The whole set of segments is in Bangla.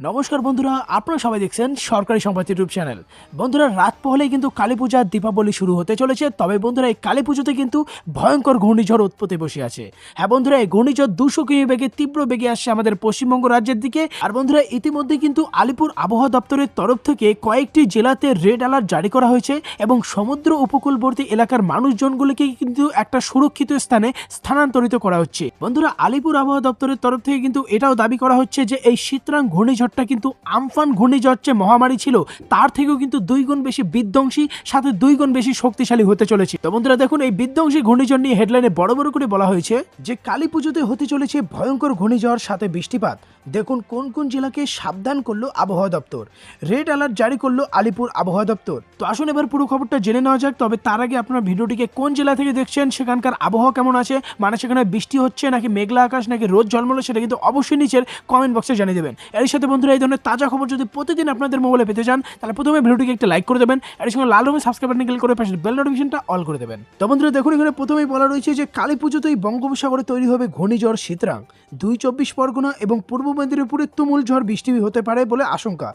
নমস্কার বন্ধুরা, আপনারা সবাই দেখছেন সরকারি সংবাদ ইউটিউব চ্যানেল। বন্ধুরা, রাত পহলেই কিন্তু কালী পূজা দীপাবলি শুরু হতে চলেছে। তবে বন্ধুরা, এই কালী পুজোতে কিন্তু ভয়ঙ্কর ঘূর্ণিঝড় উৎপত্তি বসে আছে। হ্যাঁ বন্ধুরা, এই ঘূর্ণিঝড় 200 কিমি বেগে তীব্র বেগে আসছে আমাদের পশ্চিমবঙ্গ রাজ্যের দিকে। আর বন্ধুরা, ইতিমধ্যে কিন্তু আলিপুর আবহাওয়া দপ্তরের তরফ থেকে কয়েকটি জেলাতে রেড অ্যালার্ট জারি করা হয়েছে এবং সমুদ্র উপকূলবর্তী এলাকার মানুষজনগুলিকে কিন্তু একটা সুরক্ষিত স্থানে স্থানান্তরিত করা হচ্ছে। বন্ধুরা, আলিপুর আবহাওয়া দপ্তরের তরফ থেকে কিন্তু এটাও দাবি করা হচ্ছে যে এই শীতরাং ঘূর্ণিঝড়টা কিন্তু আমফান ঘূর্ণিঝড় যে মহামারী ছিল তার থেকেও কিন্তু 2 গুণ বেশি বিধ্বংসী, সাথে 2 গুণ বেশি শক্তিশালী হতে চলেছে। তো বন্ধুরা দেখুন, এই বিধ্বংসী ঘূর্ণিঝড় নিয়ে হেডলাইনে বড় বড় করে বলা হয়েছে যে কালী পুজোতে হতে চলেছে ভয়ঙ্কর ঘূর্ণিঝড় সাথে বৃষ্টিপাত। দেখুন কোন কোন জেলাকে সাবধান করলো আবহাওয়া দপ্তর, রেড অ্যালার্ট জারি করলো আলিপুর আবহাওয়া দপ্তর। তো আসুন এবার পুরো খবরটা জেনে নেওয়া যাক। তবে তার আগে আপনারা ভিডিওটিকে কোন জেলা থেকে দেখছেন, সেখানকার আবহাওয়া কেমন আছে, মানে সেখানে বৃষ্টি হচ্ছে নাকি মেঘলা আকাশ নাকি রোদ ঝলমলে, সেটা কিন্তু অবশ্যই নিচের কমেন্ট বক্সে জানিয়ে দেবেন। এর সাথে বন্ধুরা, এই ধরনের তাজা খবর যদি প্রতিদিন আপনাদের মোবাইলে পেতে চান তাহলে প্রথমে ভিডিওটিকে একটা লাইক করে দেবেন, এর সঙ্গে লাল রঙের সাবস্ক্রাইব বাটন ক্লিক করে পাশে বেল নোটিফিকেশনটা অল করে দেবেন। তো বন্ধুরা দেখুন, এখানে প্রথমেই বলা রয়েছে যে কালী পুজোতেই বঙ্গোপসাগরে তৈরি হবে ঘূর্ণিঝড় শীতরাং। 24 পরগনা এবং পূর্ব মেদিনীপুরে তুমুল ঝড় বৃষ্টি হতে পারে বলে আশঙ্কা।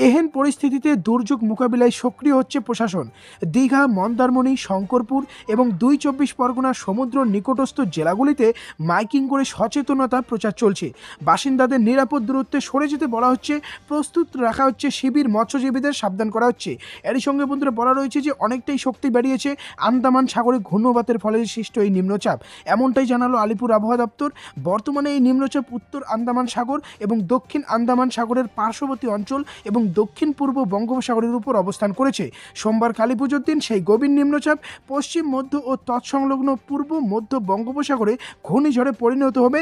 এহেন পরিস্থিতিতে দুর্যোগ মোকাবিলায় সক্রিয় হচ্ছে প্রশাসন। দীঘা, মন্দারমণি, শঙ্করপুর এবং 24 পরগনার সমুদ্র নিকটস্থ জেলাগুলিতে মাইকিং করে সচেতনতা প্রচার চলছে। বাসিন্দাদের নিরাপদ দূরত্বে সরে যেতে বলা হচ্ছে, প্রস্তুত রাখা হচ্ছে শিবির, মৎস্যজীবীদের সাবধান করা হচ্ছে। এরই সঙ্গে বন্ধুরা বলা রয়েছে যে অনেকটাই শক্তি বাড়িয়েছে আন্দামান সাগরে ঘূর্ণবাতের ফলে সৃষ্ট এই নিম্নচাপ, এমনটাই জানালো আলিপুর আবহাওয়া দপ্তর। বর্তমানে এই নিম্নচাপ উত্তর আন্দামান সাগর এবং দক্ষিণ আন্দামান সাগরের পার্শ্ববর্তী অঞ্চল এবং দক্ষিণ পূর্ব বঙ্গোপসাগরের উপর অবস্থান করেছে। সোমবার কালী পুজোর দিন সেই গভীর নিম্নচাপ পশ্চিম মধ্য ও তৎসংলগ্ন পূর্ব মধ্য বঙ্গোপসাগরে ঘূর্ণিঝড়ে পরিণত হবে